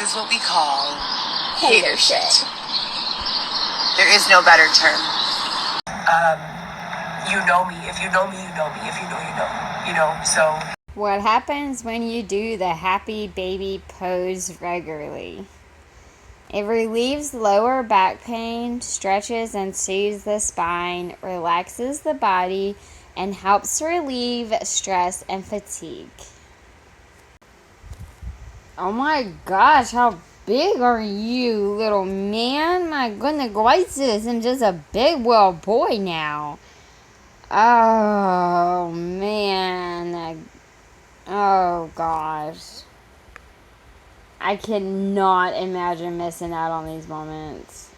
is what we call hater shit. There is no better term. You know me. If you know me, you know me. If you know, you know. You know, so. What happens when you do the happy baby pose regularly? It relieves lower back pain, stretches and soothes the spine, relaxes the body, and helps relieve stress and fatigue. Oh my gosh, how big are you, little man? My goodness gracious, I'm just a big little boy now. Oh man. Oh gosh. I cannot imagine missing out on these moments.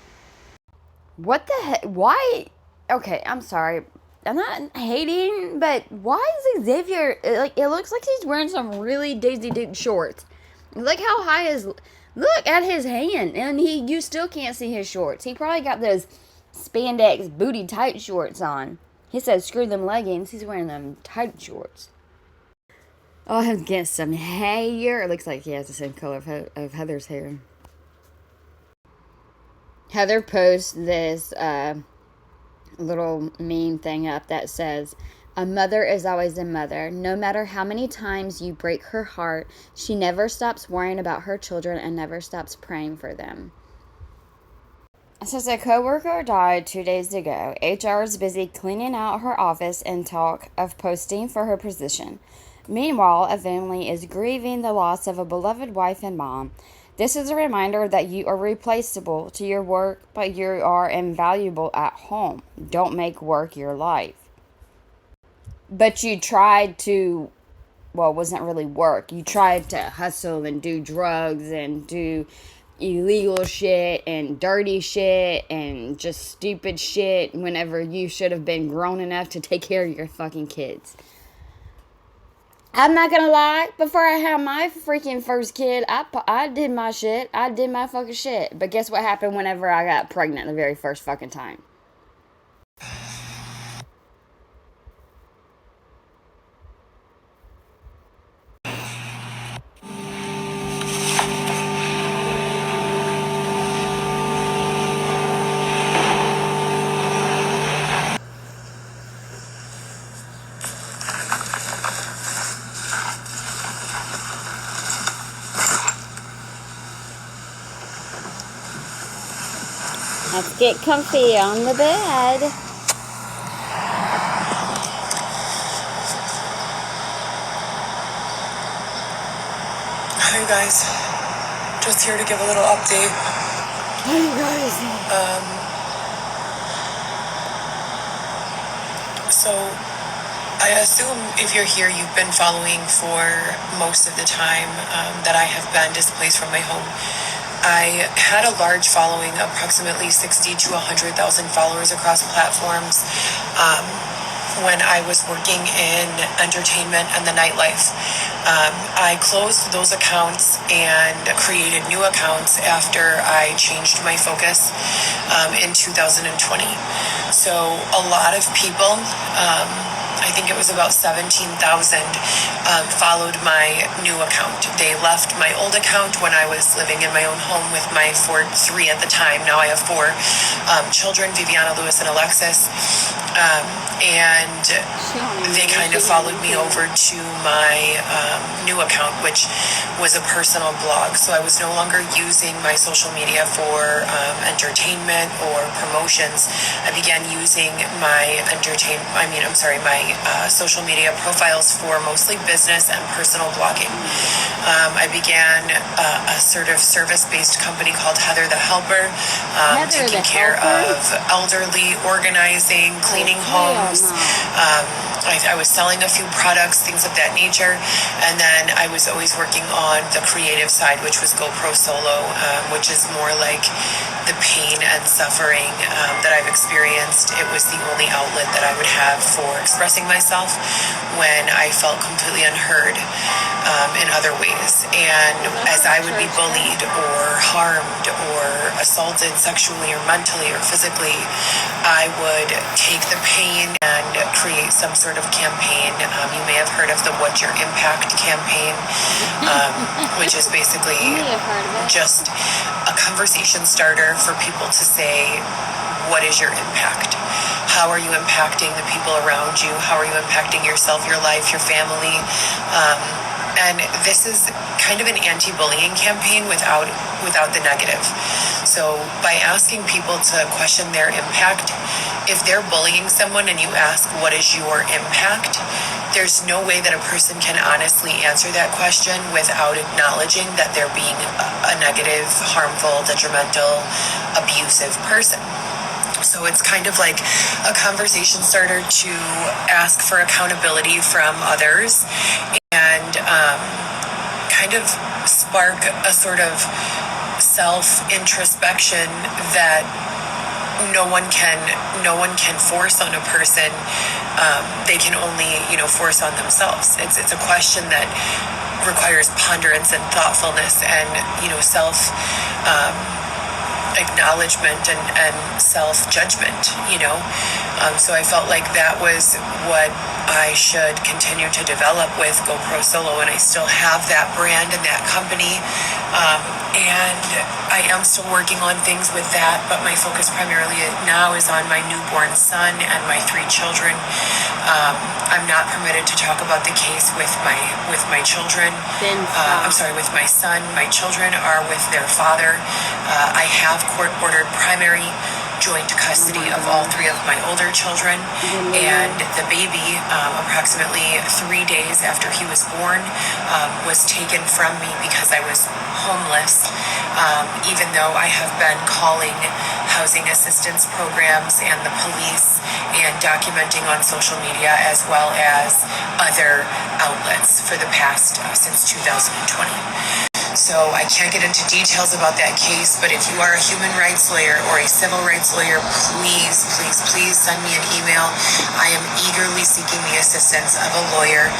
What the heck? Why? Okay, I'm sorry. I'm not hating, but why is Xavier, like, it looks like he's wearing some really Daisy Duke shorts. Look how high his, look at his hand, and you still can't see his shorts. He probably got those spandex booty tight shorts on. He said screw them leggings, he's wearing them tight shorts. Oh, I'm getting some hair. It looks like he has the same color of Heather's hair. Heather posts this little meme thing up that says, "A mother is always a mother. No matter how many times you break her heart, she never stops worrying about her children and never stops praying for them." It says a coworker died 2 days ago. HR is busy cleaning out her office and talk of posting for her position. Meanwhile, a family is grieving the loss of a beloved wife and mom. This is a reminder that you are replaceable to your work, but you are invaluable at home. Don't make work your life. But you tried to, well, it wasn't really work. You tried to hustle and do drugs and do illegal shit and dirty shit and just stupid shit whenever you should have been grown enough to take care of your fucking kids. I'm not gonna lie, before I had my freaking first kid, I did my shit. I did my fucking shit. But guess what happened whenever I got pregnant the very first fucking time? Let's get comfy on the bed. Hi guys, just here to give a little update. Hey guys. So I assume if you're here, you've been following for most of the time that I have been displaced from my home. I had a large following, approximately 60 to 100,000 followers across platforms when I was working in entertainment and the nightlife. I closed those accounts and created new accounts after I changed my focus in 2020. So a lot of people, I think it was about 17,000, followed my new account. They left my old account when I was living in my own home with my three at the time. Now I have 4 children, Viviana, Lewis, and Alexis. And they kind of followed me over to my new account, which was a personal blog. So I was no longer using my social media for entertainment or promotions. I began using my social media profiles for mostly business and personal blogging. I began a sort of service-based company called Heather the Helper, taking care of elderly, organizing, cleaning homes. I was selling a few products, things of that nature, and then I was always working on the creative side, which was GoPro Solo, which is more like the pain and suffering that I've experienced. It was the only outlet that I would have for expressing myself when I felt completely unheard. in other ways. And as I would be bullied or harmed or assaulted sexually or mentally or physically, I would take the pain and create some sort of campaign. You may have heard of the What's Your Impact campaign, which is basically just a conversation starter for people to say, what is your impact? How are you impacting the people around you? How are you impacting yourself, your life, your family? And this is kind of an anti-bullying campaign without the negative. So by asking people to question their impact, if they're bullying someone and you ask, what is your impact? There's no way that a person can honestly answer that question without acknowledging that they're being a negative, harmful, detrimental, abusive person. So it's kind of like a conversation starter to ask for accountability from others and kind of spark a sort of self-introspection that no one can force on a person. They can only, force on themselves. It's a question that requires ponderance and thoughtfulness and, self acknowledgement and self-judgment, so I felt like that was what I should continue to develop with GoPro Solo, and I still have that brand and that company, and I am still working on things with that, but my focus primarily now is on my newborn son and my 3 children. I'm not permitted to talk about the case with my children. With my son. My children are with their father. I have court-ordered primary joint custody of all 3 of my older children, and the baby, approximately 3 days after he was born, was taken from me because I was homeless, even though I have been calling housing assistance programs and the police and documenting on social media as well as other outlets for the past since 2020. So I can't get into details about that case, but if you are a human rights lawyer or a civil rights lawyer, please send me an email. I am eagerly seeking the assistance of a lawyer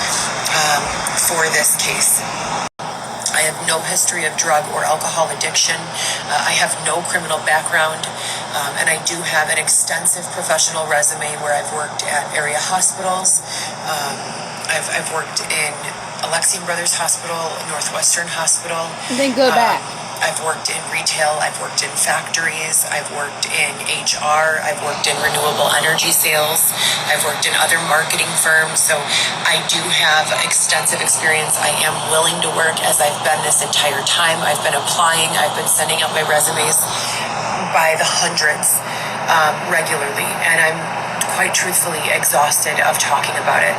for this case. I have no history of drug or alcohol addiction. I have no criminal background, and I do have an extensive professional resume where I've worked at area hospitals. I've worked in Alexian Brothers Hospital, Northwestern Hospital. Then go back. I've worked in retail, I've worked in factories, I've worked in HR, I've worked in renewable energy sales, I've worked in other marketing firms, so I do have extensive experience. I am willing to work as I've been this entire time. I've been applying, I've been sending out my resumes by the hundreds regularly, and I'm quite truthfully exhausted of talking about it.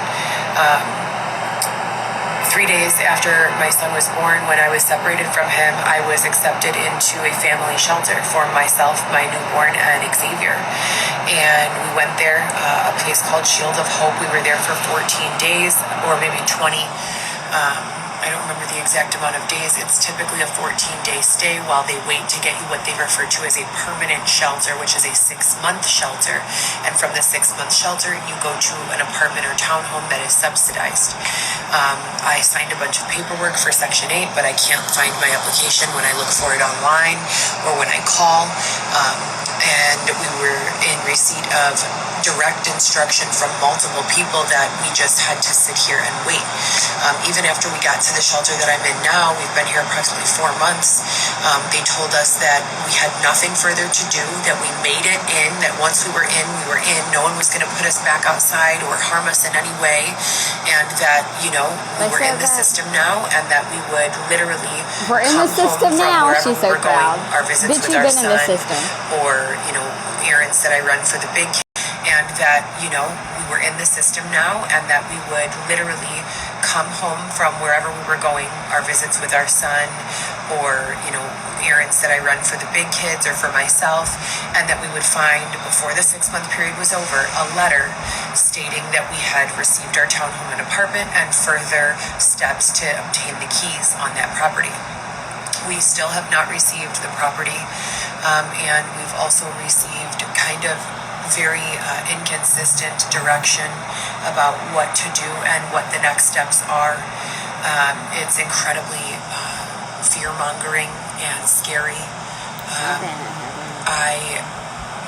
3 days after my son was born, when I was separated from him, I was accepted into a family shelter for myself, my newborn, and Xavier. And we went there, a place called Shield of Hope. We were there for 14 days, or maybe 20. I don't remember the exact amount of days. It's typically a 14-day stay while they wait to get you what they refer to as a permanent shelter, which is a 6-month shelter. And from the 6-month shelter, you go to an apartment or townhome that is subsidized. I signed a bunch of paperwork for Section 8, but I can't find my application when I look for it online or when I call. And we were in receipt of direct instruction from multiple people that we just had to sit here and wait. Even after we got to the shelter that I'm in now, we've been here approximately 4 months. They told us that we had nothing further to do, that we made it in, that once we were in, we were in. No one was going to put us back outside or harm us in any way. And that, we were in the system now, and that we would literally we're in the system now. She's so proud. Our visits with our son, or, errands that I run for the big kids. And that, we were in the system now, and that we would literally come home from wherever we were going, our visits with our son, or, errands that I run for the big kids or for myself, and that we would find, before the 6-month period was over, a letter stating that we had received our townhome and apartment and further steps to obtain the keys on that property. We still have not received the property, and we've also received kind of very inconsistent direction about what to do and what the next steps are. It's incredibly fear-mongering and scary. I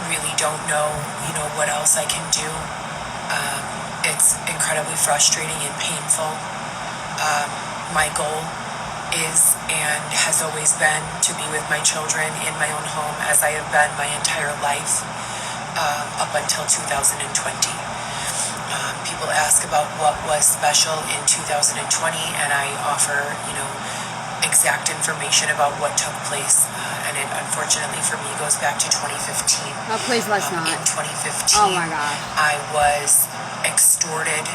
really don't know, what else I can do. It's incredibly frustrating and painful. My goal is and has always been to be with my children in my own home, as I have been my entire life up until 2020. People ask about what was special in 2020, and I offer, exact information about what took place. And it, unfortunately for me, goes back to 2015. Oh, please let's not. In 2015, oh my God, I was extorted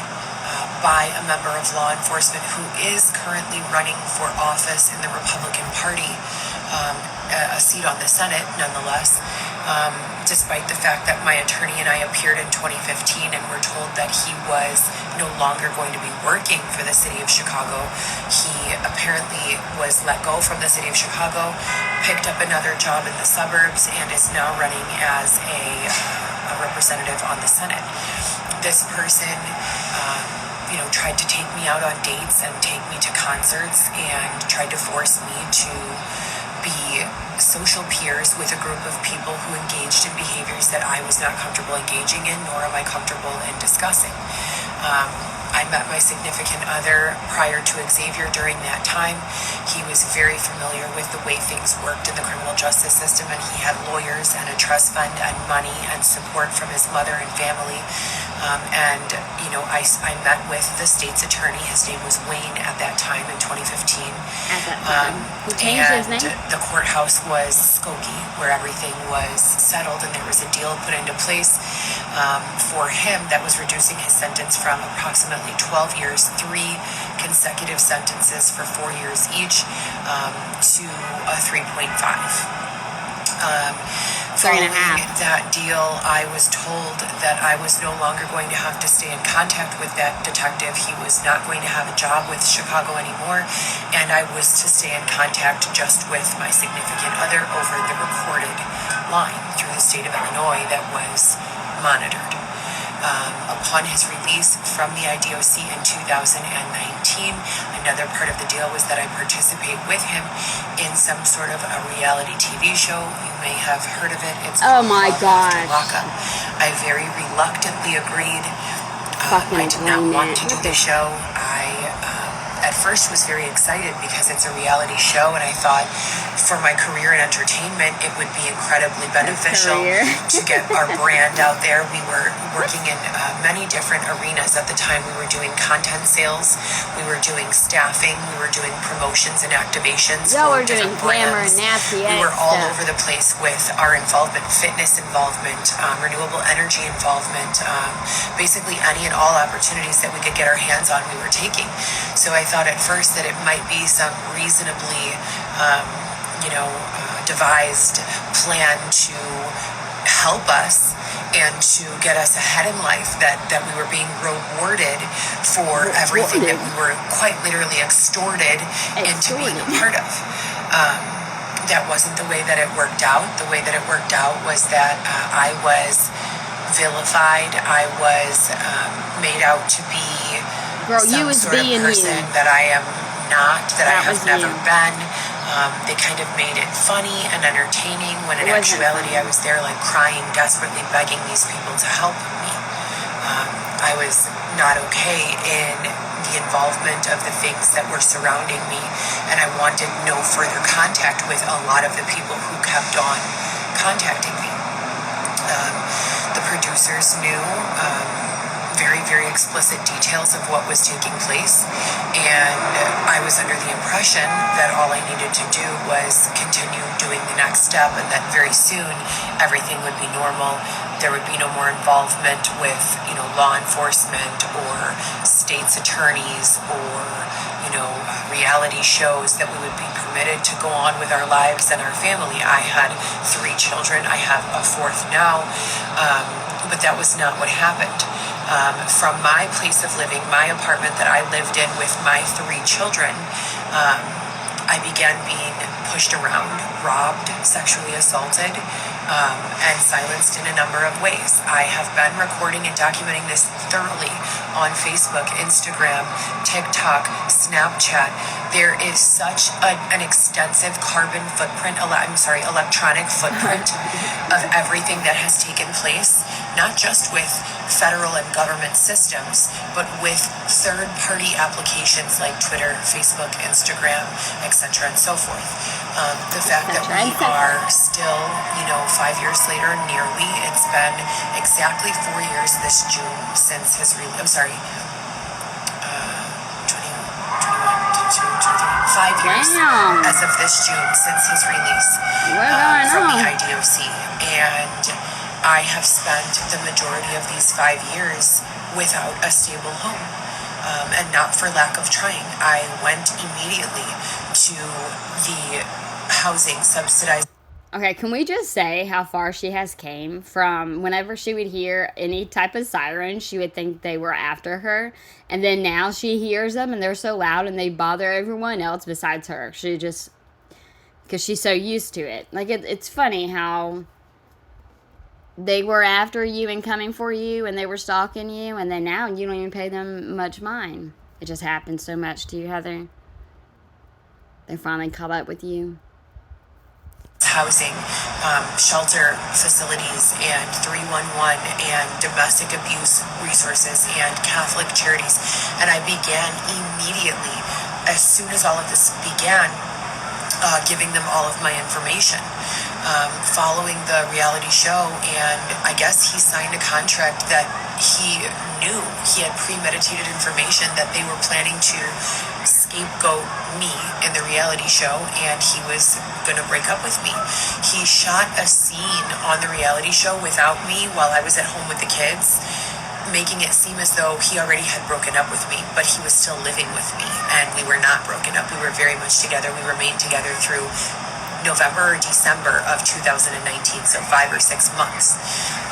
by a member of law enforcement who is currently running for office in the Republican Party, a seat on the Senate, nonetheless. Despite the fact that my attorney and I appeared in 2015 and were told that he was no longer going to be working for the city of Chicago. He apparently was let go from the city of Chicago, picked up another job in the suburbs, and is now running as a representative on the Senate. This person, tried to take me out on dates and take me to concerts and tried to force me to be social peers with a group of people who engaged in behaviors that I was not comfortable engaging in, nor am I comfortable in discussing. I met my significant other prior to Xavier during that time. He was very familiar with the way things worked in the criminal justice system, and he had lawyers and a trust fund and money and support from his mother and family. I met with the state's attorney. His name was Wayne at that time in 2015. at that time. He changed his name? The courthouse was Skokie, where everything was settled, and there was a deal put into place for him that was reducing his sentence from approximately 12 years, 3 consecutive sentences for 4 years each, to a 3.5. Following that deal, I was told that I was no longer going to have to stay in contact with that detective. He was not going to have a job with Chicago anymore, and I was to stay in contact just with my significant other over the recorded line through the state of Illinois that was monitored. Upon his release from the IDOC in 2019, another part of the deal was that I participate with him in some sort of a reality TV show. You may have heard of it. It's oh my called Love After God. Lockup. I very reluctantly agreed. I did not want to do the show. I at first was very excited because it's a reality show, and I thought for my career in entertainment it would be incredibly beneficial to get our brand out there. We were working in many different arenas at the time. We were doing content sales, we were doing staffing, we were doing promotions and activations. Y'all were doing glamour and nasty. We were all over the place with our involvement, fitness involvement, renewable energy involvement, basically any and all opportunities that we could get our hands on, we were taking. So I thought at first that it might be some reasonably, devised plan to help us and to get us ahead in life, that we were being rewarded for everything that we were quite literally extorted into being a part of. That wasn't the way that it worked out. The way that it worked out was that I was vilified. I was made out to be some sort of person that I am not, that I have never been. They kind of made it funny and entertaining, when in actuality I was there like crying, desperately begging these people to help me. I was not okay in the involvement of the things that were surrounding me, and I wanted no further contact with a lot of the people who kept on contacting me. The producers knew very, very explicit details of what was taking place, and I was under the impression that all I needed to do was continue doing the next step, and that very soon everything would be normal. There would be no more involvement with, law enforcement or state's attorneys or, reality shows, that we would be permitted to go on with our lives and our family. I had 3 children. I have a 4th now, but that was not what happened. From my place of living, my apartment that I lived in with my 3 children, I began being pushed around, robbed, sexually assaulted, and silenced in a number of ways. I have been recording and documenting this thoroughly on Facebook, Instagram, TikTok, Snapchat. There is such an extensive electronic footprint of everything that has taken place, not just with federal and government systems, but with third-party applications like Twitter, Facebook, Instagram, etc., and so forth. The fact that we are still, 5 years later, nearly, it's been exactly 4 years this June since his release. I'm sorry, 5 years as of this June since his release from the IDOC. And I have spent the majority of these 5 years without a stable home. And not for lack of trying. I went immediately to the housing subsidized. Okay, can we just say how far she has came from whenever she would hear any type of siren, she would think they were after her. And then now she hears them and they're so loud and they bother everyone else besides her. She just, because she's so used to it. Like, it's funny how they were after you and coming for you and they were stalking you. And then now you don't even pay them much mind. It just happens so much to you, Heather. They finally caught up with you. Housing, shelter facilities, and 311, and domestic abuse resources, and Catholic charities. And I began immediately, as soon as all of this began, giving them all of my information. Following the reality show, and I guess he signed a contract that he knew he had premeditated information that they were planning to scapegoat me in the reality show, and he was going to break up with me. He shot a scene on the reality show without me while I was at home with the kids, making it seem as though he already had broken up with me, but he was still living with me, and we were not broken up. We were very much together. We remained together through November or December of 2019, so 5 or 6 months.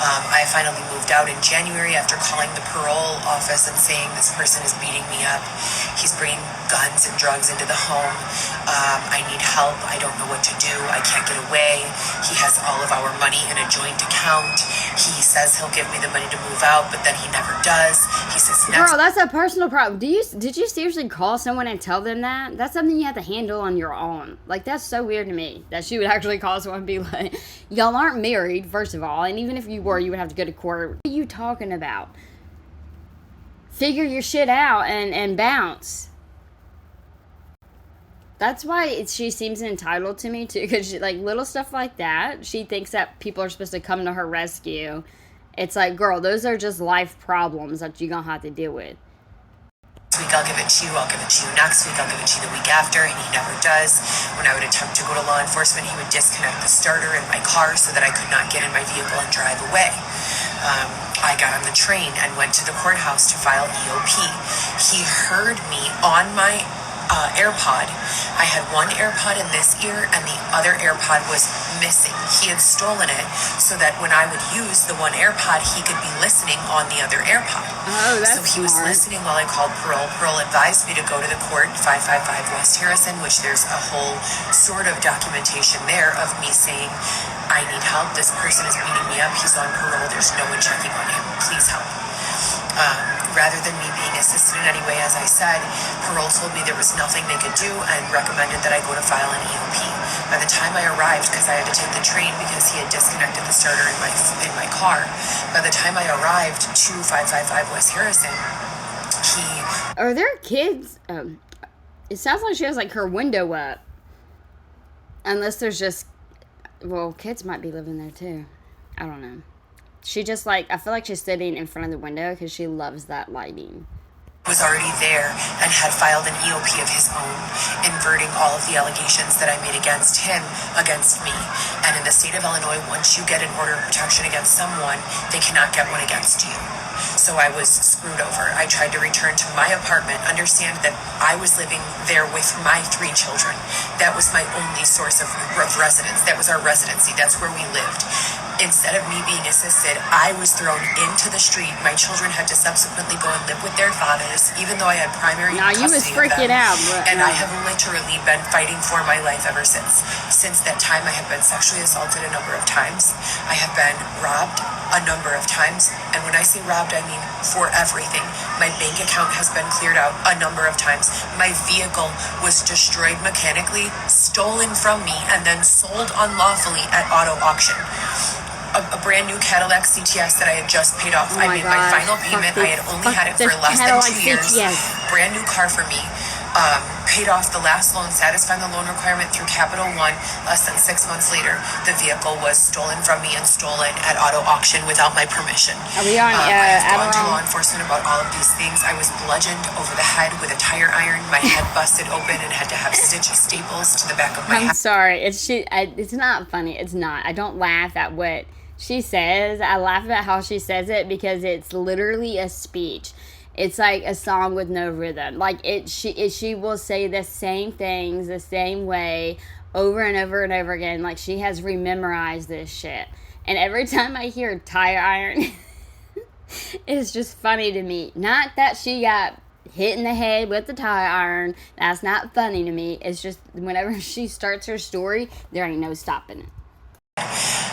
I finally moved out in January after calling the parole office and saying this person is beating me up. He's bringing guns and drugs into the home. I need help. I don't know what to do. I can't get away. He has all of our money in a joint account. He says he'll give me the money to move out, but then he never does. He says, girl, that's a personal problem. Did you seriously call someone and tell them that? That's something you have to handle on your own. Like, that's so weird to me that she would actually call someone and be like, y'all aren't married, first of all, and even if you were, you would have to go to court. What are you talking about? Figure your shit out and bounce. That's why she seems entitled to me too, because like little stuff like that, she thinks that people are supposed to come to her rescue. It's like, girl, those are just life problems that you're gonna have to deal with. This week I'll give it to you, I'll give it to you next week, I'll give it to you the week after, and he never does. When I would attempt to go to law enforcement, he would disconnect the starter in my car so that I could not get in my vehicle and drive away. I got on the train and went to the courthouse to file EOP. He heard me on my AirPod. I had one AirPod in this ear and the other AirPod was missing. He had stolen it so that when I would use the one AirPod, he could be listening on the other AirPod. Oh, that's so he was smart. listening while I called parole. Parole advised me to go to the court, 555 West Harrison, which there's a whole sort of documentation there of me saying, I need help. This person is beating me up. He's on parole. There's no one checking on him. Please help. Rather than me being assisted in any way, as I said, parole told me there was nothing they could do and recommended that I go to file an EOP. By the time I arrived, because I had to take the train because he had disconnected the starter in my car, by the time I arrived to 555 West Harrison, Are there kids? It sounds like she has like her window up. Unless there's just, well, kids might be living there too. I don't know. She just like, I feel like she's sitting in front of the window because she loves that lighting. Was already there and had filed an EOP of his own, inverting all of the allegations that I made against him against me. And in the state of Illinois, once you get an order of protection against someone, they cannot get one against you. So I was screwed over. I tried to return to my apartment, understand that I was living there with my 3 children. That was my only source of residence. That was our residency. That's where we lived. instead of me being assisted, I was thrown into the street. My children had to subsequently go and live with their fathers, even though I had primary Now you was custody of them. freaking out, And I have literally been fighting for my life ever since. Since that time, I have been sexually assaulted a number of times. I have been robbed a number of times. And when I say robbed, I mean for everything. My bank account has been cleared out a number of times. My vehicle was destroyed mechanically, stolen from me, and then sold unlawfully at auto auction. A brand new Cadillac CTS that I had just paid off. I made my final payment. I had only had it for less than 2 years. Brand new car for me. Paid off the last loan, satisfying the loan requirement through Capital One. Less than 6 months later, the vehicle was stolen from me and stolen at auto auction without my permission. Are we on I have gone to law enforcement about all of these things. I was bludgeoned over the head with a tire iron. My head busted open and had to have staples to the back of my head. I'm sorry. It's not funny. It's not. I don't laugh at what she says. I laugh at how she says it because it's literally a speech. It's like a song with no rhythm. Like she will say the same things the same way over and over and over again. Like she has rememorized this shit. And every time I hear tire iron, it's just funny to me. Not that she got hit in the head with the tire iron. That's not funny to me. It's just whenever she starts her story, there ain't no stopping it.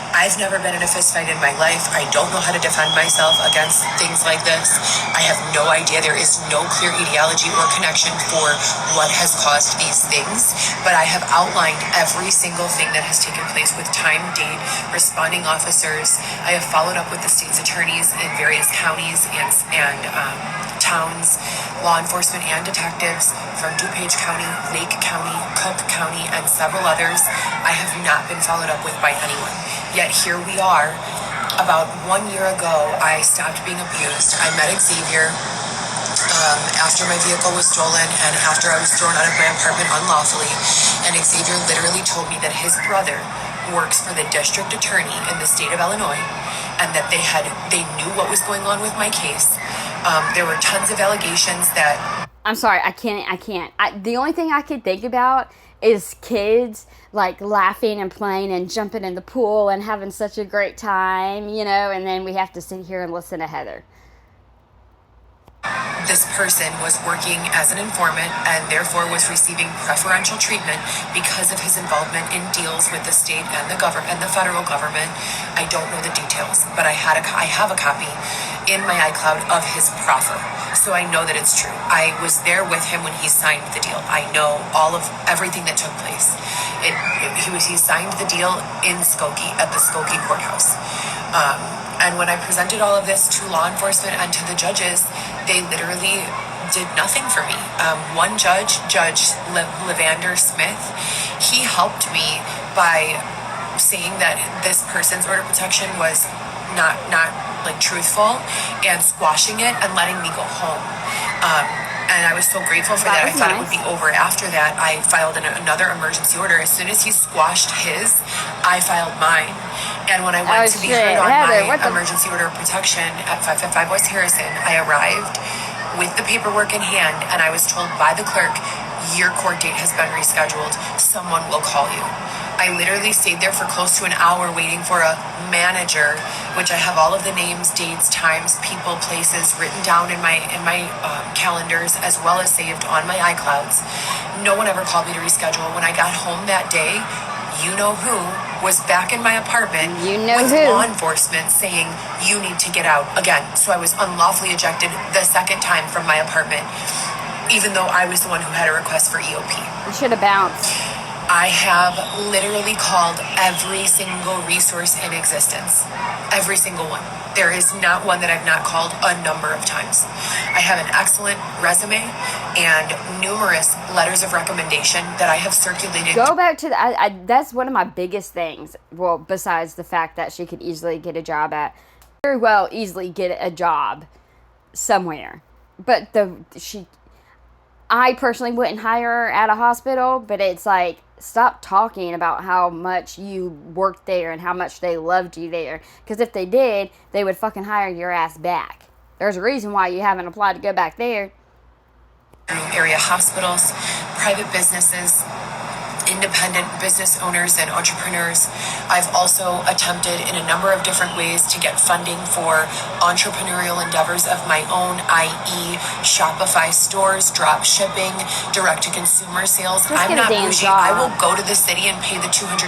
I've never been in a fist fight in my life. I don't know how to defend myself against things like this. I have no idea. There is no clear etiology or connection for what has caused these things. But I have outlined every single thing that has taken place with time, date, responding officers. I have followed up with the state's attorneys in various counties and towns, law enforcement and detectives from DuPage County, Lake County, Cook County, and several others. I have not been followed up with by anyone. Yet here we are. About 1 year ago, I stopped being abused. I met Xavier after my vehicle was stolen and after I was thrown out of my apartment unlawfully. And Xavier literally told me that his brother works for the district attorney in the state of Illinois and that they knew what was going on with my case. There were tons of allegations that... I'm sorry, I can't. The only thing I could think about is kids like laughing and playing and jumping in the pool and having such a great time, and then we have to sit here and listen to Heather. This person was working as an informant and therefore was receiving preferential treatment because of his involvement in deals with the state and the government and the federal government. I don't know the details, but I have a copy in my iCloud of his proffer, so I know that it's true. I was there with him when he signed the deal. I know all of everything that took place. He signed the deal in Skokie at the Skokie courthouse. And when I presented all of this to law enforcement and to the judges, they literally did nothing for me. One judge, Judge Levander Smith, he helped me by saying that this person's order of protection was not like truthful and squashing it and letting me go home. And I was so grateful for that. I thought it would be over after that. I filed another emergency order. As soon as he squashed his, I filed mine. And when I went to be heard on my emergency order of protection at 555 West Harrison, I arrived with the paperwork in hand, and I was told by the clerk, your court date has been rescheduled. Someone will call you. I literally stayed there for close to an hour waiting for a manager, which I have all of the names, dates, times, people, places written down in my calendars, as well as saved on my iClouds. No one ever called me to reschedule. When I got home that day, you know who was back in my apartment with law enforcement saying, you need to get out again. So I was unlawfully ejected the second time from my apartment, even though I was the one who had a request for EOP. You should have bounced. I have literally called every single resource in existence. Every single one. There is not one that I've not called a number of times. I have an excellent resume and numerous letters of recommendation that I have circulated. Go back to that's one of my biggest things. Well, besides the fact that she could easily get a job easily get a job somewhere. But I personally wouldn't hire her at a hospital, but it's like, stop talking about how much you worked there and how much they loved you there. Because if they did, they would fucking hire your ass back. There's a reason why you haven't applied to go back there. Area hospitals, private businesses, independent business owners and entrepreneurs. I've also attempted in a number of different ways to get funding for entrepreneurial endeavors of my own, i.e. Shopify stores, drop shipping, direct-to-consumer sales. I'm not bougie. I will go to the city and pay the $200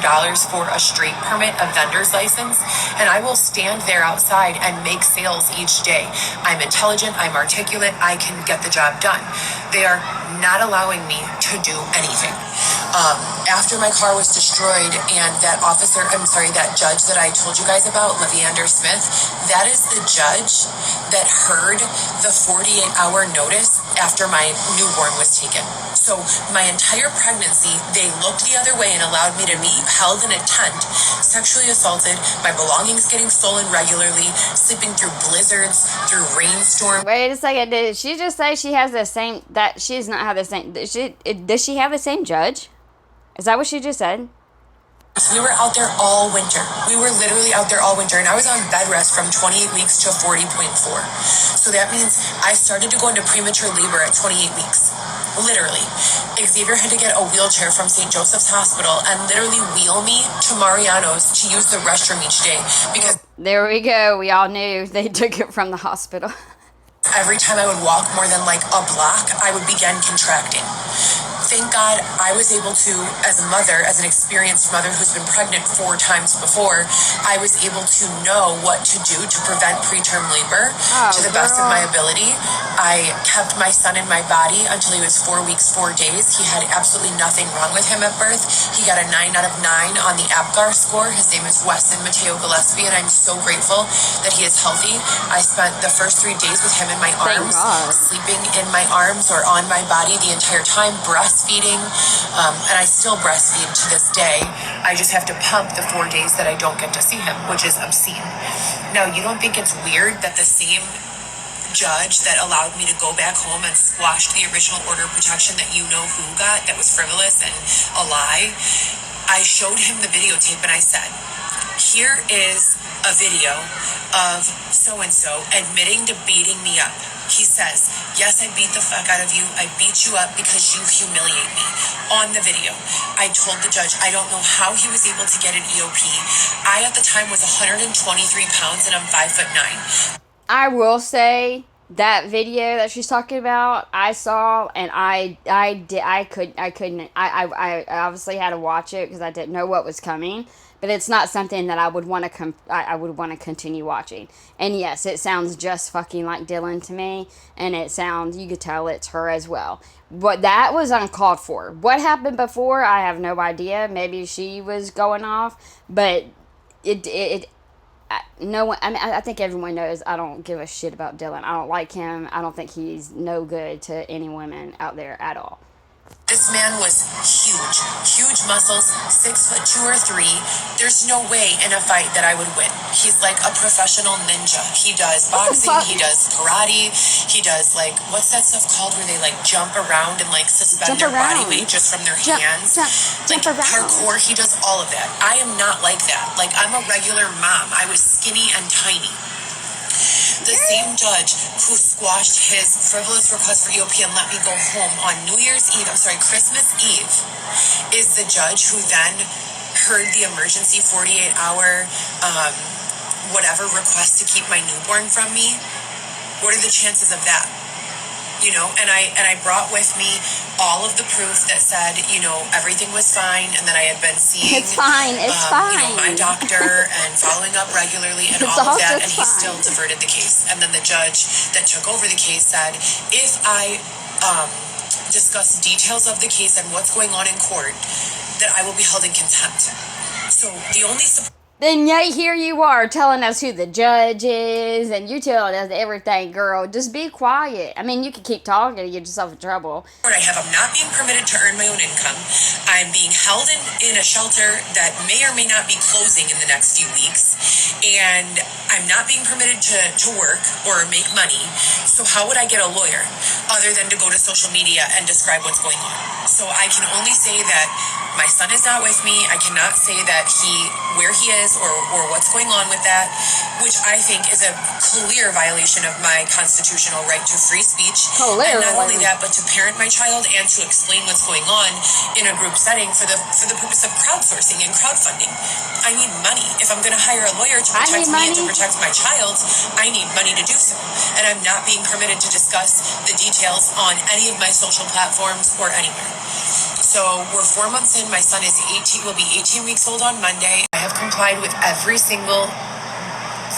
for a street permit, a vendor's license, and I will stand there outside and make sales each day. I'm intelligent, I'm articulate, I can get the job done. They are not allowing me to do anything. After my car was destroyed and that judge that I told you guys about, Levander Smith, that is the judge that heard the 48-hour notice after my newborn was taken. So my entire pregnancy, they looked the other way and allowed me to be held in a tent, sexually assaulted, my belongings getting stolen regularly, sleeping through blizzards, through rainstorms. Wait a second, did she just say she has the same, that she does not have the same, does she have the same judge? Is that what she just said? We were out there all winter. We were literally out there all winter, and I was on bed rest from 28 weeks to 40.4. So that means I started to go into premature labor at 28 weeks. Literally. Xavier had to get a wheelchair from St. Joseph's Hospital and literally wheel me to Mariano's to use the restroom each day because... There we go. We all knew they took it from the hospital. Every time I would walk more than like a block, I would begin contracting. Thank God I was able to, as a mother, as an experienced mother who's been pregnant 4 times before, I was able to know what to do to prevent preterm labor to the best of my ability. I kept my son in my body until he was 4 weeks, 4 days. He had absolutely nothing wrong with him at birth. He got a 9 out of 9 on the APGAR score. His name is Weston Mateo Gillespie, and I'm so grateful that he is healthy. I spent the first 3 days with him in my arms, sleeping in my arms or on my body the entire time, breastfeeding, and I still breastfeed to this day. I just have to pump the 4 days that I don't get to see him, which is obscene. Now, you don't think it's weird that the same judge that allowed me to go back home and squashed the original order of protection that you know who got, that was frivolous and a lie, I showed him the videotape and I said, here is a video of so-and-so admitting to beating me up. He says, yes, I beat the fuck out of you. I beat you up because you humiliate me. On the video, I told the judge, I don't know how he was able to get an EOP. I, at the time, was 123 pounds and I'm 5'9". I will say that video that she's talking about, I saw, and I obviously had to watch it because I didn't know what was coming. But it's not something that I would want to I would want to continue watching. And yes, it sounds just fucking like Dylan to me, and you could tell it's her as well. But that was uncalled for. What happened before, I have no idea. Maybe she was going off, but no one. I mean, I think everyone knows I don't give a shit about Dylan. I don't like him. I don't think he's no good to any women out there at all. This man was huge muscles, 6'2" or 3". There's no way in a fight that I would win. He's like a professional ninja. He does boxing, he does karate, he does like, what's that stuff called where they like jump around and like suspend their body weight just from their hands? Like parkour, he does all of that. I am not like that. Like, I'm a regular mom. I was skinny and tiny. The same judge who squashed his frivolous request for EOP and let me go home on Christmas Eve, is the judge who then heard the emergency 48-hour request to keep my newborn from me. What are the chances of that? You know, and I brought with me all of the proof that said, you know, everything was fine and that I had been seeing it's fine. You know, my doctor and following up regularly and all of that, and he still diverted the case. And then the judge that took over the case said, if I discuss details of the case and what's going on in court, that I will be held in contempt. So the only Then yet here you are telling us who the judge is, and you telling us everything, girl. Just be quiet. I mean, you can keep talking and get yourself in trouble. I'm not being permitted to earn my own income. I'm being held in a shelter that may or may not be closing in the next few weeks. And I'm not being permitted to work or make money. So how would I get a lawyer other than to go to social media and describe what's going on? So I can only say that my son is not with me. I cannot say that where he is is or what's going on with that, which I think is a clear violation of my constitutional right to free speech. And not only that, but to parent my child and to explain what's going on in a group setting for the purpose of crowdsourcing and crowdfunding. I need money. If I'm going to hire a lawyer to protect me and to protect my child, I need money to do so. And I'm not being permitted to discuss the details on any of my social platforms or anywhere. So we're 4 months in. My son is 18, will be 18 weeks old on Monday. I have complied with every single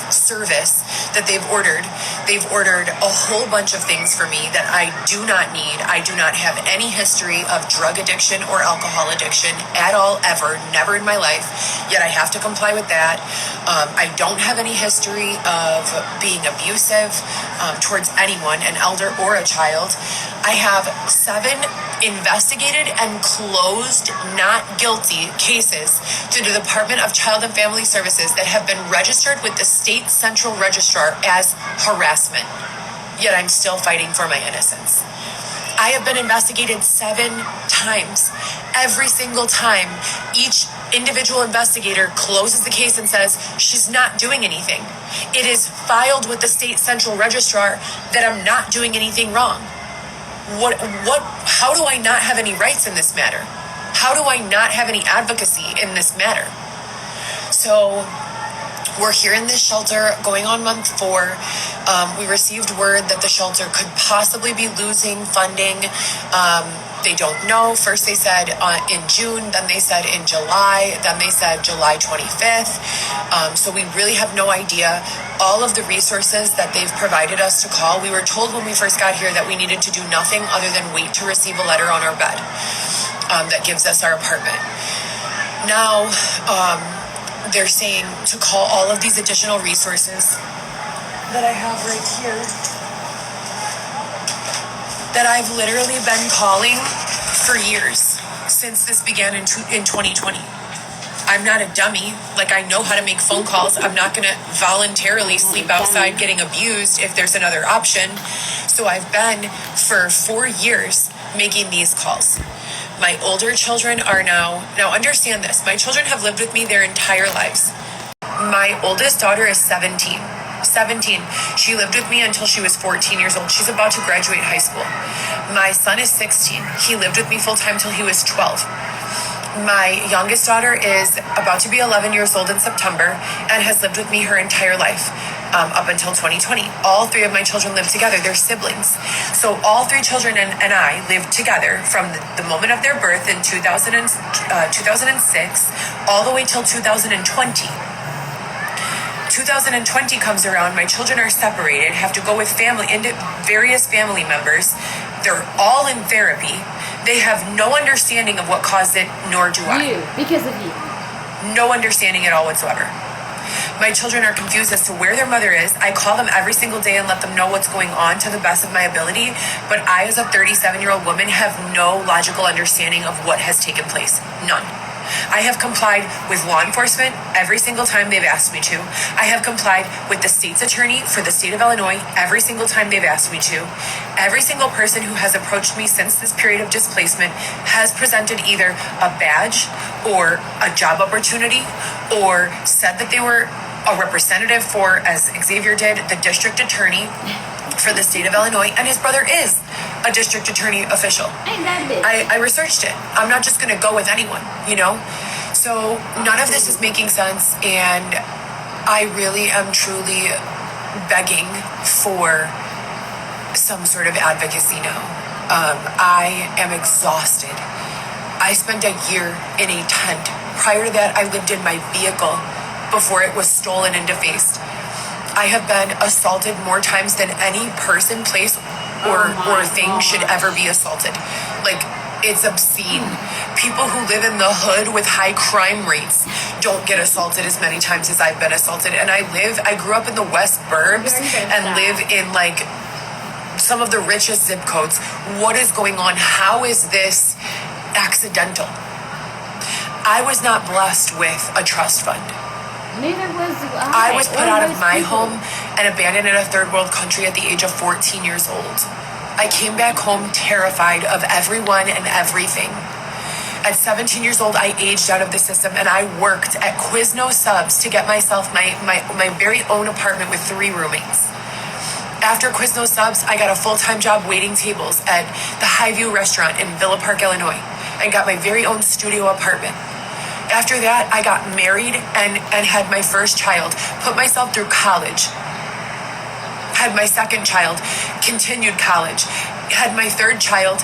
service that they've ordered. They've ordered a whole bunch of things for me that I do not need. I do not have any history of drug addiction or alcohol addiction at all, ever, never in my life, yet I have to comply with that. I don't have any history of being abusive towards anyone, an elder or a child. I have 7 investigated and closed not guilty cases to the Department of Child and Family Services that have been registered with the state central registrar as harassment. Yet I'm still fighting for my innocence. I have been investigated 7 times. Every single time, each individual investigator closes the case and says, she's not doing anything. It is filed with the state central registrar that I'm not doing anything wrong. How do I not have any rights in this matter? How do I not have any advocacy in this matter? So we're here in this shelter going on month 4. We received word that the shelter could possibly be losing funding. They don't know. First they said in June, then they said in July, then they said July 25th. So we really have no idea. All of the resources that they've provided us to call, we were told when we first got here that we needed to do nothing other than wait to receive a letter on our bed that gives us our apartment. Now, they're saying to call all of these additional resources that I have right here, that I've literally been calling for years since this began in 2020. I'm not a dummy. Like, I know how to make phone calls. I'm not going to voluntarily sleep outside getting abused if there's another option. So I've been for 4 years making these calls. My older children are now understand this. My children have lived with me their entire lives. My oldest daughter is 17. She lived with me until she was 14 years old. She's about to graduate high school. My son is 16. He lived with me full time till he was 12. My youngest daughter is about to be 11 years old in September and has lived with me her entire life up until 2020. All 3 of my children live together. They're siblings. So all 3 children and I lived together from the moment of their birth in 2006 all the way till 2020. 2020 comes around, my children are separated, have to go with various family members. They're all in therapy. They have no understanding of what caused it, nor do I. Because of you. No understanding at all whatsoever. My children are confused as to where their mother is. I call them every single day and let them know what's going on to the best of my ability. But I, as a 37-year-old woman, have no logical understanding of what has taken place. None. I have complied with law enforcement every single time they've asked me to. I have complied with the state's attorney for the state of Illinois every single time they've asked me to. Every single person who has approached me since this period of displacement has presented either a badge or a job opportunity or said that they were a representative for, as Xavier did, the district attorney for the state of Illinois, and his brother is a district attorney official. I researched it. I'm not just going to go with anyone, you know? So none of this is making sense, and I really am truly begging for some sort of advocacy now. I am exhausted. I spent a year in a tent. Prior to that, I lived in my vehicle before it was stolen and defaced. I have been assaulted more times than any person, place, or thing should ever be assaulted. Like, it's obscene. People who live in the hood with high crime rates don't get assaulted as many times as I've been assaulted. And I grew up in the West Burbs and live in, like, some of the richest zip codes. What is going on? How is this accidental? I was not blessed with a trust fund. Neither was I was put out of my home and abandoned in a third world country at the age of 14 years old. I came back home terrified of everyone and everything. At 17 years old, I aged out of the system and I worked at Quiznos Subs to get myself my very own apartment with 3 roommates. After Quiznos Subs, I got a full-time job waiting tables at the Highview restaurant in Villa Park, Illinois, and got my very own studio apartment. After that, I got married and had my first child, put myself through college, had my second child, continued college, had my third child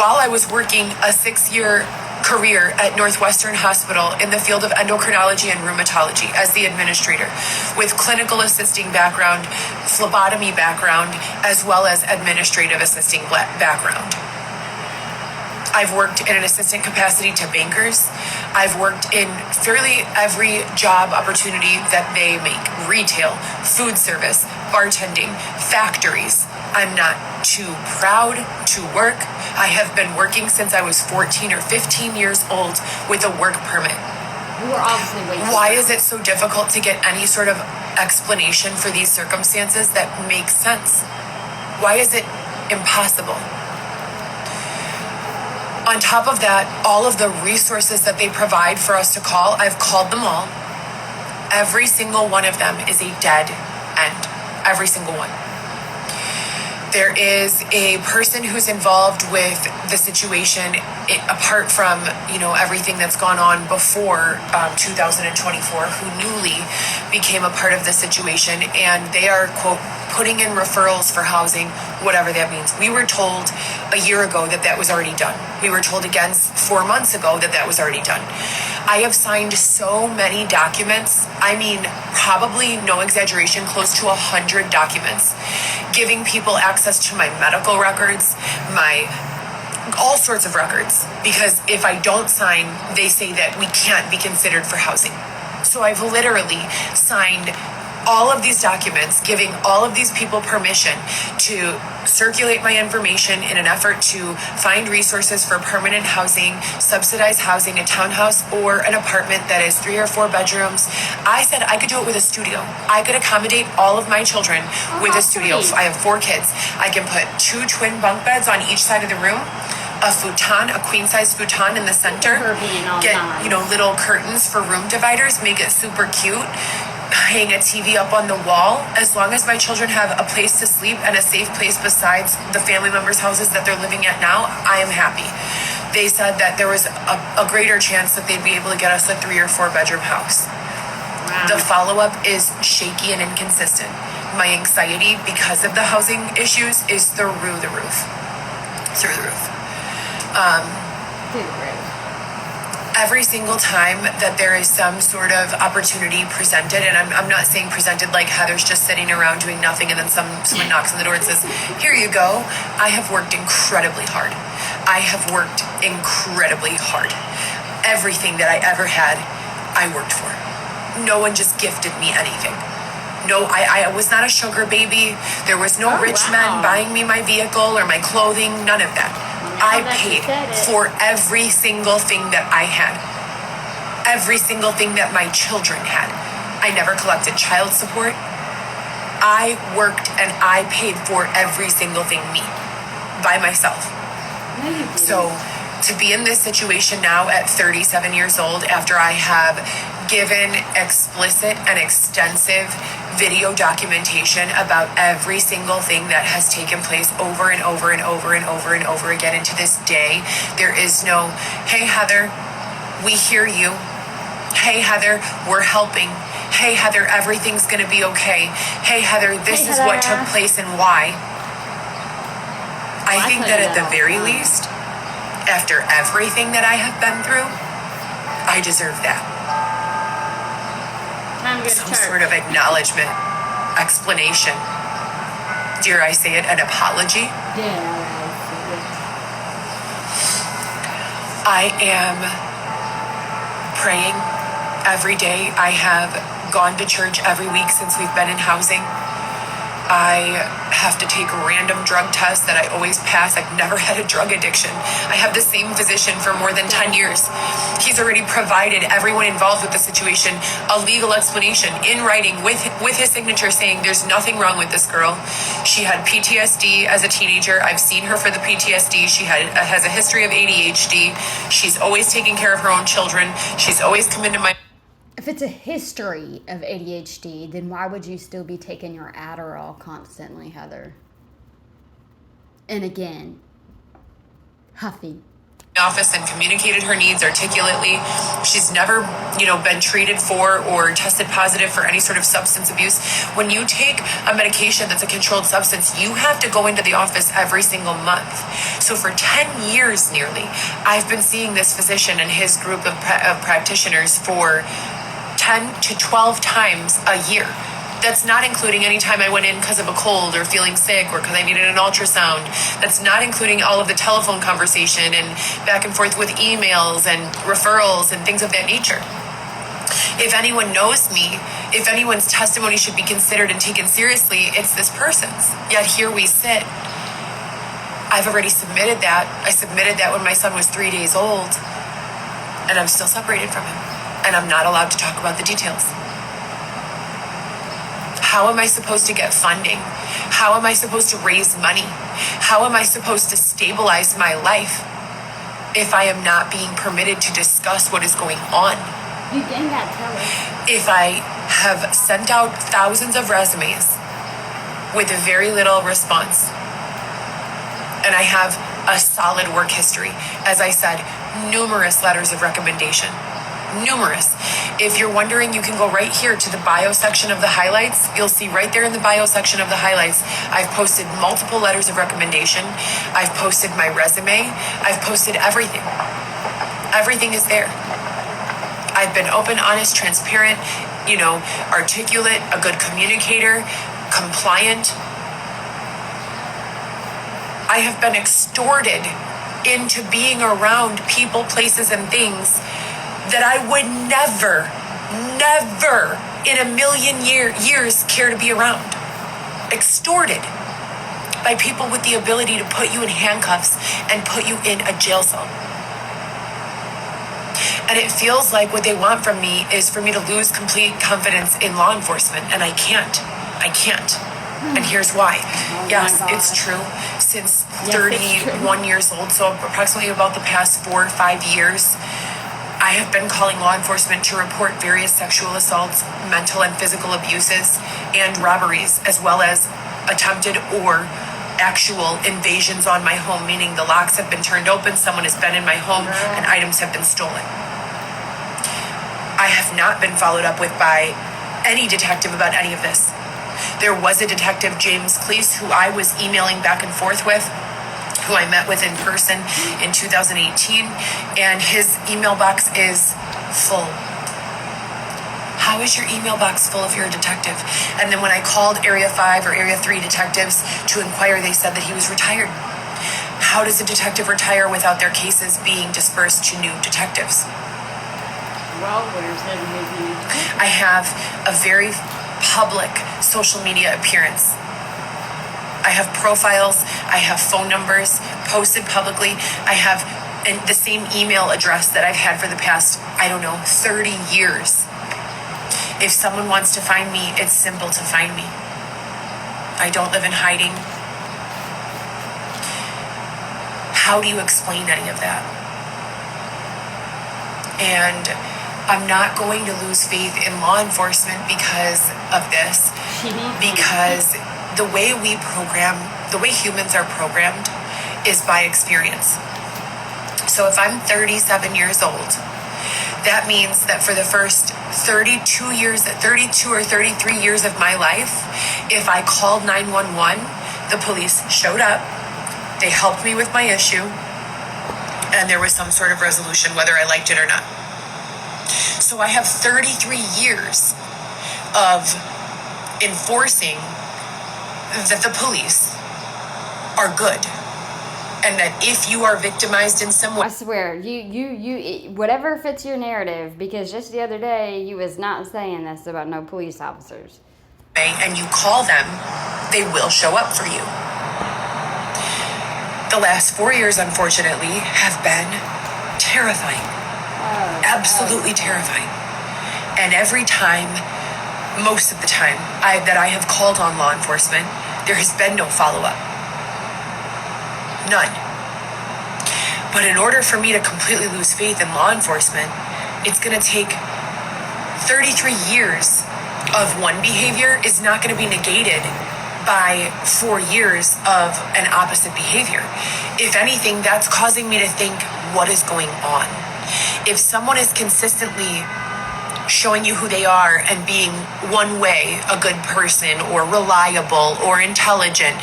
while I was working a 6-year career at Northwestern Hospital in the field of endocrinology and rheumatology as the administrator, with clinical assisting background, phlebotomy background, as well as administrative assisting background. I've worked in an assistant capacity to bankers. I've worked in fairly every job opportunity that they make: retail, food service, bartending, factories. I'm not too proud to work. I have been working since I was 14 or 15 years old with a work permit. We're obviously waiting. Why is it so difficult to get any sort of explanation for these circumstances that makes sense? Why is it impossible? On top of that, all of the resources that they provide for us to call, I've called them all. Every single one of them is a dead end. Every single one. There is a person who's involved with the situation, apart from, everything that's gone on before 2024, who newly became a part of the situation, and they are, quote, putting in referrals for housing, whatever that means. We were told a year ago that was already done. We were told again 4 months ago that was already done. I have signed so many documents. I mean, probably, no exaggeration, close to 100 documents, giving people access to my medical records, my all sorts of records, because if I don't sign, they say that we can't be considered for housing. So I've literally signed all of these documents, giving all of these people permission to circulate my information in an effort to find resources for permanent housing, subsidized housing, a townhouse, or an apartment that is 3 or 4 bedrooms. I said I could do it with a studio. I could accommodate all of my children with a studio. I have 4 kids. I can put 2 twin bunk beds on each side of the room, a futon, a queen-size futon in the center, get, little curtains for room dividers, make it super cute, hang a TV up on the wall. As long as my children have a place to sleep and a safe place besides the family members' houses that they're living at now, I am happy. They said that there was a greater chance that they'd be able to get us a 3 or 4 bedroom house. Wow. The follow-up is shaky and inconsistent. My anxiety because of the housing issues is through the roof. Through the roof. Every single time that there is some sort of opportunity presented, and I'm not saying presented like Heather's just sitting around doing nothing and then someone knocks on the door and says, here you go. I have worked incredibly hard. Everything that I ever had, I worked for. No one just gifted me anything. No, I was not a sugar baby. There was no rich men buying me my vehicle or my clothing, none of that. I paid for every single thing that I had. Every single thing that my children had. I never collected child support. I worked and I paid for every single thing by myself. So to be in this situation now at 37 years old, after I have given explicit and extensive video documentation about every single thing that has taken place over and over and over and over and over again, and to this day, there is no, hey Heather, we hear you. Hey Heather, we're helping. Hey Heather, everything's gonna be okay. Hey Heather, this is what took place and why. I think that at the very least, after everything that I have been through, I deserve that. Some sort of acknowledgement, explanation. Dare I say it, an apology? Yeah. I am praying every day. I have gone to church every week since we've been in housing. I have to take random drug tests that I always pass. I've never had a drug addiction. I have the same physician for more than 10 years. He's already provided everyone involved with the situation a legal explanation in writing with his signature saying there's nothing wrong with this girl. She had PTSD as a teenager. I've seen her for the PTSD. She has a history of ADHD. She's always taking care of her own children. She's always come into my... If it's a history of ADHD, then why would you still be taking your Adderall constantly, Heather? And again, huffy. office and communicated her needs articulately. She's never, been treated for or tested positive for any sort of substance abuse. When you take a medication that's a controlled substance, you have to go into the office every single month. So for 10 years nearly, I've been seeing this physician and his group of practitioners for 10 to 12 times a year. That's not including any time I went in because of a cold or feeling sick or because I needed an ultrasound. That's not including all of the telephone conversation and back and forth with emails and referrals and things of that nature. If anyone knows me, if anyone's testimony should be considered and taken seriously, it's this person's. Yet here we sit. I've already submitted that. I submitted that when my son was 3 days old, and I'm still separated from him, and I'm not allowed to talk about the details. How am I supposed to get funding? How am I supposed to raise money? How am I supposed to stabilize my life if I am not being permitted to discuss what is going on? You did not tell us. If I have sent out thousands of resumes with very little response, and I have a solid work history, as I said, numerous letters of recommendation. Numerous. If you're wondering, you can go right here to the bio section of the highlights. You'll see right there in the bio section of the highlights, I've posted multiple letters of recommendation. I've posted my resume. I've posted everything. Everything is there. I've been open, honest, transparent, articulate, a good communicator, compliant. I have been extorted into being around people, places, and things that I would never in a million years care to be around. Extorted by people with the ability to put you in handcuffs and put you in a jail cell. And it feels like what they want from me is for me to lose complete confidence in law enforcement, and I can't. And here's why. Yes, it's true. Since 31 years old, so approximately about the past 4 or 5 years, I have been calling law enforcement to report various sexual assaults, mental and physical abuses, and robberies, as well as attempted or actual invasions on my home, meaning the locks have been turned open, someone has been in my home, and items have been stolen. I have not been followed up with by any detective about any of this. There was a detective, James Cleese, who I was emailing back and forth with, who I met with in person in 2018, and his email box is full. How is your email box full if you're a detective? And then when I called Area 5 or Area 3 detectives to inquire, they said that he was retired. How does a detective retire without their cases being dispersed to new detectives? Well, where's it? I have a very public social media appearance. I have profiles, I have phone numbers posted publicly, I have the same email address that I've had for the past, 30 years. If someone wants to find me, it's simple to find me. I don't live in hiding. How do you explain any of that? And I'm not going to lose faith in law enforcement because of this, because the way humans are programmed is by experience. So if I'm 37 years old, that means that for the first 32 or 33 years of my life, if I called 911, the police showed up, they helped me with my issue, and there was some sort of resolution, whether I liked it or not. So I have 33 years of enforcing that the police are good, and that if you are victimized in some way, I swear, you, whatever fits your narrative, because just the other day, you was not saying this about no police officers. and you call them, they will show up for you. The last 4 years, unfortunately, have been terrifying. Absolutely terrifying. And every time, most of the time, that I have called on law enforcement, there has been no follow-up. None. But in order for me to completely lose faith in law enforcement, it's going to take 33 years of one behavior is not going to be negated by 4 years of an opposite behavior. If anything, that's causing me to think, what is going on? If someone is consistently showing you who they are and being one way, a good person or reliable or intelligent,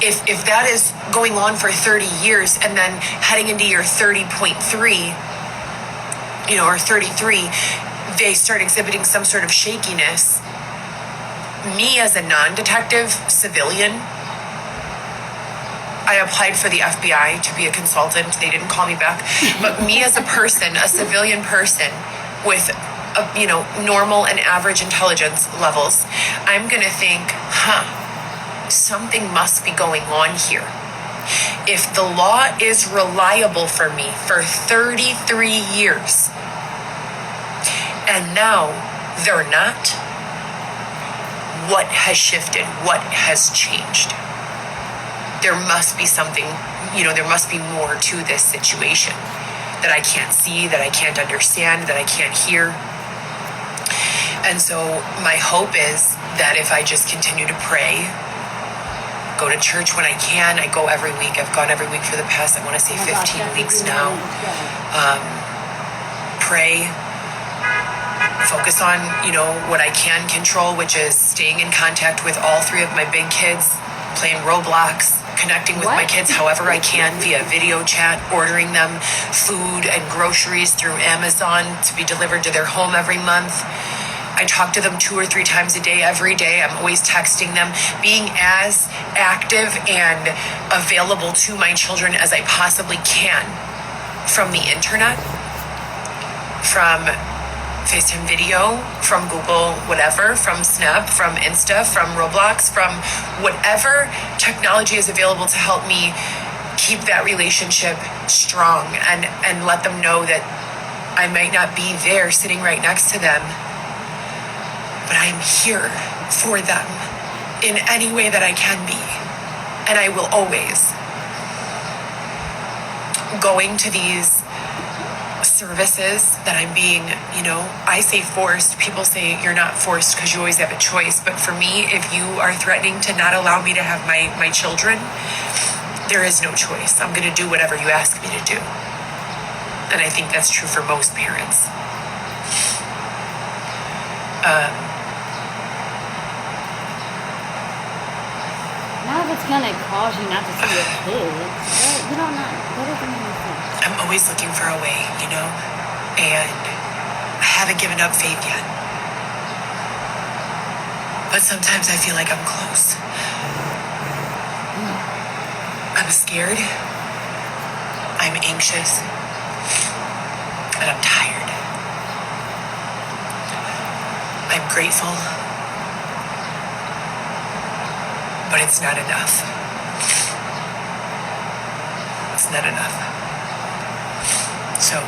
if that is going on for 30 years and then heading into your 30.3, or 33, they start exhibiting some sort of shakiness. Me as a non-detective civilian, I applied for the FBI to be a consultant. They didn't call me back. But me as a person, a civilian person with normal and average intelligence levels, I'm going to think, something must be going on here. If the law is reliable for me for 33 years, and now they're not, what has shifted? What has changed? There must be something, there must be more to this situation that I can't see, that I can't understand, that I can't hear. And so my hope is that if I just continue to pray, go to church when I can. I go every week. I've gone every week for the past, 15 weeks now. Pray. Focus on, what I can control, which is staying in contact with all 3 of my big kids, playing Roblox, connecting with my kids however I can via video chat, ordering them food and groceries through Amazon to be delivered to their home every month. I talk to them 2 or 3 times a day, every day. I'm always texting them, being as active and available to my children as I possibly can from the internet, from FaceTime video, from Google, whatever, from Snap, from Insta, from Roblox, from whatever technology is available to help me keep that relationship strong and let them know that I might not be there sitting right next to them, but I'm here for them in any way that I can be. And I will always. Going to these services that I'm being, I say forced. People say you're not forced because you always have a choice. But for me, if you are threatening to not allow me to have my children, there is no choice. I'm going to do whatever you ask me to do. And I think that's true for most parents. Now if it's gonna cause you not to see your kids, you don't know. That doesn't make sense. I'm always looking for a way, and I haven't given up faith yet. But sometimes I feel like I'm close. I'm scared. I'm anxious. And I'm tired. I'm grateful. But it's not enough. It's not enough. So,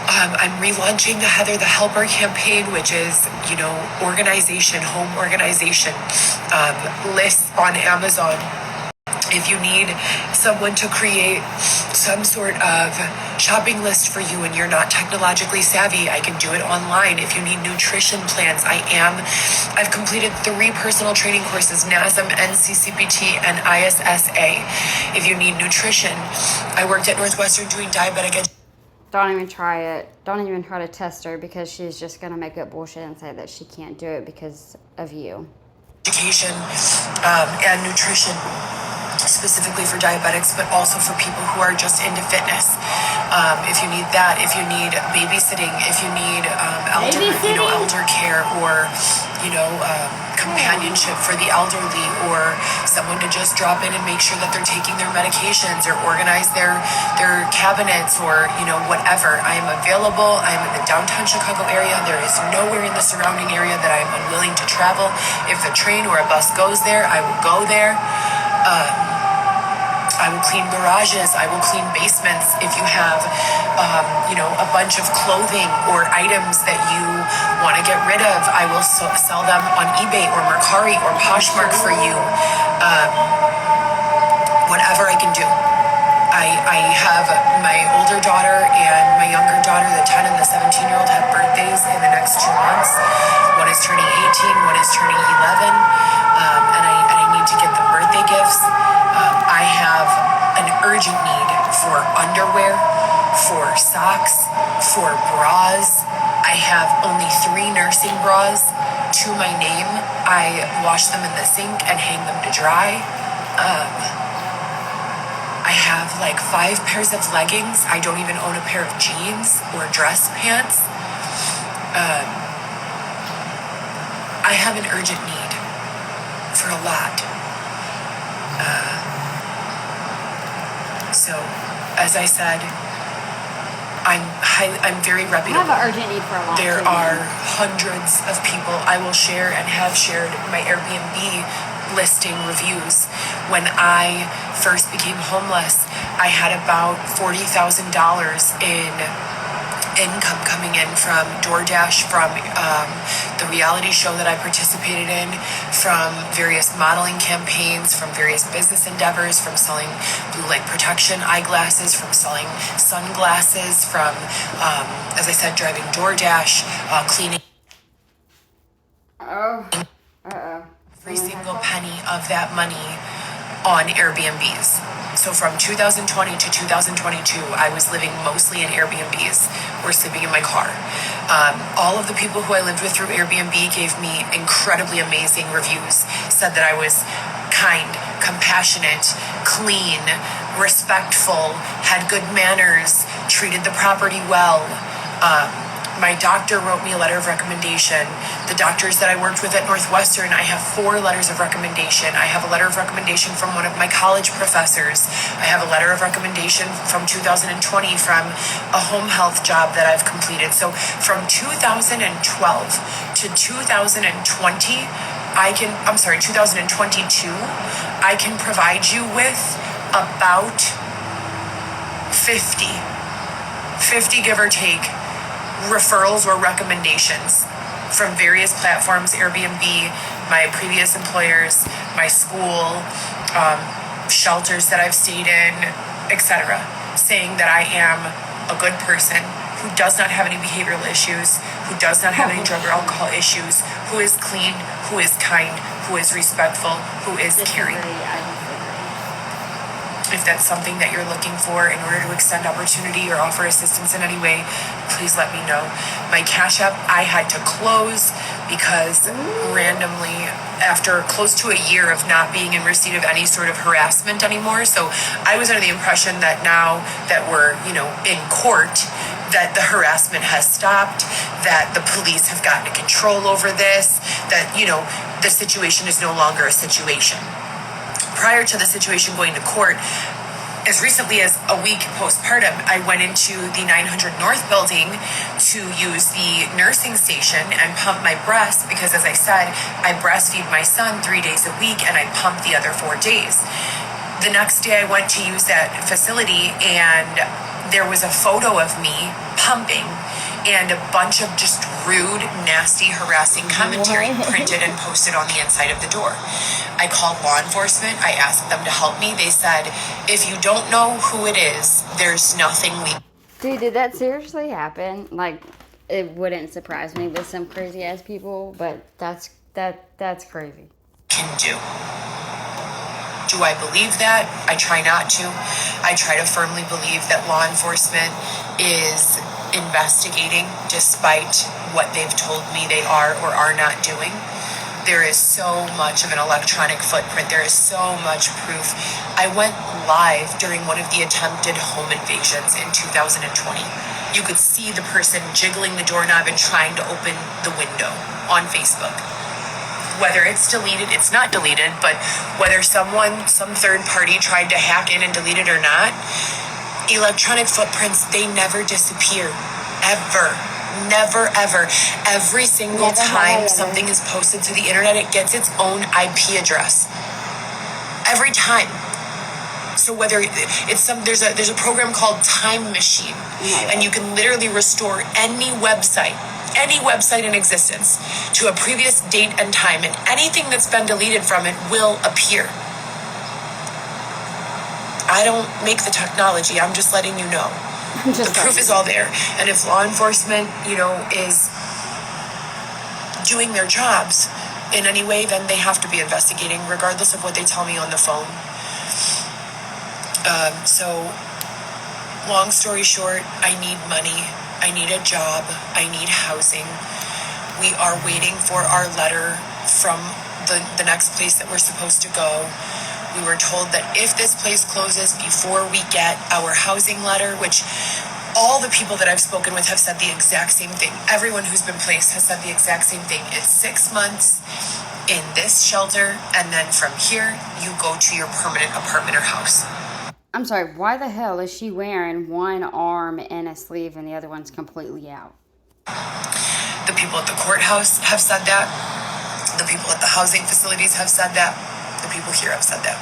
I'm relaunching the Heather the Helper campaign, which is, organization, home organization, lists on Amazon. If you need someone to create some sort of shopping list for you and you're not technologically savvy, I can do it online. If you need nutrition plans, I've completed 3 personal training courses, NASM, NCCPT, and ISSA. If you need nutrition, I worked at Northwestern doing diabetic education. Don't even try it. Don't even try to test her because she's just going to make up bullshit and say that she can't do it because of you. Education and nutrition, specifically for diabetics, but also for people who are just into fitness. If you need that, if you need babysitting, if you need elder care or companionship for the elderly, or someone to just drop in and make sure that they're taking their medications or organize their cabinets, or whatever. I am available. I am in the downtown Chicago area. There is nowhere in the surrounding area that I am unwilling to travel. If a train or a bus goes there, I will go there. I will clean garages. I will clean basements. If you have, a bunch of clothing or items that you want to get rid of, I will sell them on eBay or Mercari or Poshmark for you. Whatever I can do. I have my older daughter and my younger daughter, the 10 and the 17-year-old, have birthdays in the next 2 months. One is turning 18, one is turning 11, and I need to get them birthday gifts. I have an urgent need for underwear, for socks, for bras. I have only 3 nursing bras to my name. I wash them in the sink and hang them to dry. I have like 5 pairs of leggings. I don't even own a pair of jeans or dress pants. I have an urgent need for a lot. So, as I said, I'm very reputable. I have an urgent need for a lot. There are hundreds of people. I will share and have shared my Airbnb listing reviews. When I first became homeless, I had about $40,000 in income coming in from DoorDash, from the reality show that I participated in, from various modeling campaigns, from various business endeavors, from selling blue light protection eyeglasses, from selling sunglasses, from, as I said, driving DoorDash, cleaning. Every single penny of that money on Airbnbs. So from 2020 to 2022, I was living mostly in Airbnbs or sleeping in my car. All of the people who I lived with through Airbnb gave me incredibly amazing reviews, said that I was kind, compassionate, clean, respectful, had good manners, treated the property well. My doctor wrote me a letter of recommendation. The doctors that I worked with at Northwestern, I have 4 letters of recommendation. I have a letter of recommendation from one of my college professors. I have a letter of recommendation from 2020 from a home health job that I've completed. So from 2012 to 2022, I can provide you with about 50, give or take, referrals or recommendations from various platforms, Airbnb, my previous employers, my school, shelters that I've stayed in, etc., saying that I am a good person who does not have any behavioral issues, who does not have any drug or alcohol issues, who is clean, who is kind, who is respectful, who is caring. If that's something that you're looking for in order to extend opportunity or offer assistance in any way, please let me know. My Cash App, I had to close because randomly, after close to a year of not being in receipt of any sort of harassment anymore, so I was under the impression that now that we're, in court, that the harassment has stopped, that the police have gotten control over this, that, the situation is no longer a situation. Prior to the situation going to court, as recently as a week postpartum, I went into the 900 North building to use the nursing station and pump my breast because, as I said, I breastfeed my son 3 days a week and I pump the other 4 days. The next day I went to use that facility and there was a photo of me pumping and a bunch of just rude, nasty, harassing commentary printed and posted on the inside of the door. I called law enforcement. I asked them to help me. They said, if you don't know who it is, there's nothing we... Dude, did that seriously happen? Like, it wouldn't surprise me with some crazy-ass people, but that's crazy. ...can do. Do I believe that? I try not to. I try to firmly believe that law enforcement is investigating despite what they've told me they are or are not doing. There is so much of an electronic footprint. There is so much proof. I went live during one of the attempted home invasions in 2020. You could see the person jiggling the doorknob and trying to open the window on Facebook. whether it's deleted, it's not deleted, but whether some third party tried to hack in and delete it or not, electronic footprints, they never disappear. Ever. Never, ever. Every single time something is posted to the internet, it gets its own IP address. Every time. So whether it's there's a program called Time Machine, and you can literally restore any website in existence to a previous date and time, and anything that's been deleted from it will appear. I don't make the technology. I'm just letting you know. The proof is all there. And if law enforcement, is doing their jobs in any way, then they have to be investigating, regardless of what they tell me on the phone. So, long story short, I need money. I need a job. I need housing. We are waiting for our letter from the next place that we're supposed to go. We were told that if this place closes before we get our housing letter, which all the people that I've spoken with have said the exact same thing. Everyone who's been placed has said the exact same thing. It's 6 months in this shelter, and then from here, you go to your permanent apartment or house. I'm sorry, why the hell is she wearing one arm in a sleeve and the other one's completely out? The people at the courthouse have said that. The people at the housing facilities have said that. The people here have said that.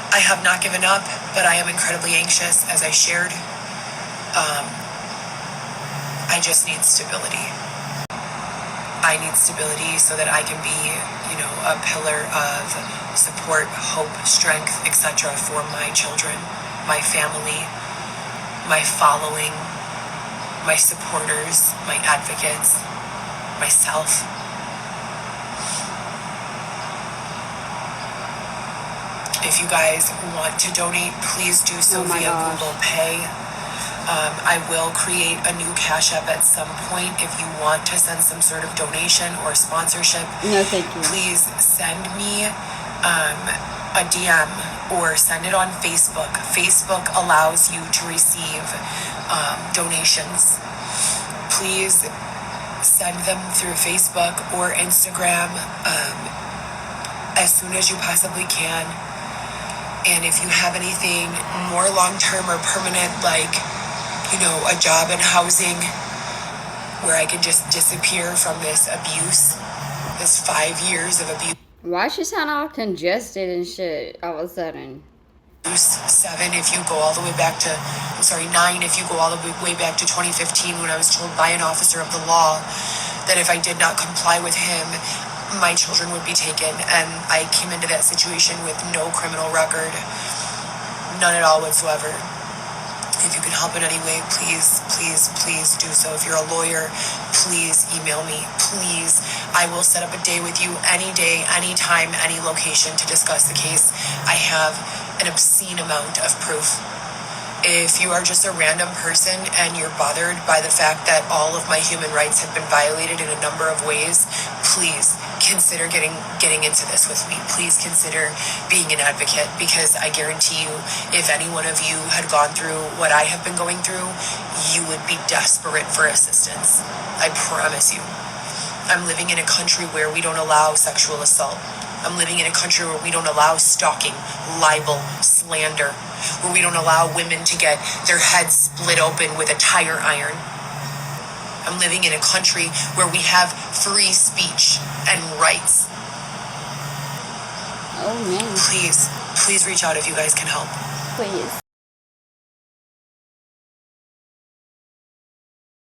I have not given up, but I am incredibly anxious, as I shared. I just need stability. I need stability so that I can be, a pillar of support, hope, strength, etc. for my children, my family, my following, my supporters, my advocates, myself. If you guys want to donate, please do so via Google Pay. I will create a new Cash App at some point. If you want to send some sort of donation or sponsorship, no, thank you. Please send me a DM or send it on Facebook. Facebook allows you to receive donations. Please send them through Facebook or Instagram as soon as you possibly can. And if you have anything more long-term or permanent, like, a job and housing where I can just disappear from this abuse, this 5 years of abuse. Why she sound all congested and shit all of a sudden? 7, if you go all the way back to, 9, if you go all the way back to 2015, when I was told by an officer of the law that if I did not comply with him, my children would be taken. And I came into that situation with no criminal record, none at all whatsoever. If you can help in any way, please, please, please do so. If you're a lawyer, please email me. Please. I will set up a day with you any day, any time, any location to discuss the case. I have an obscene amount of proof. If you are just a random person and you're bothered by the fact that all of my human rights have been violated in a number of ways, please consider getting into this with me. Please consider being an advocate, because I guarantee you, if any one of you had gone through what I have been going through, you would be desperate for assistance. I promise you. I'm living in a country where we don't allow sexual assault. I'm living in a country where we don't allow stalking, libel, slander, where we don't allow women to get their heads split open with a tire iron. I'm living in a country where we have free speech and rights. Oh, man. Please reach out if you guys can help. Please.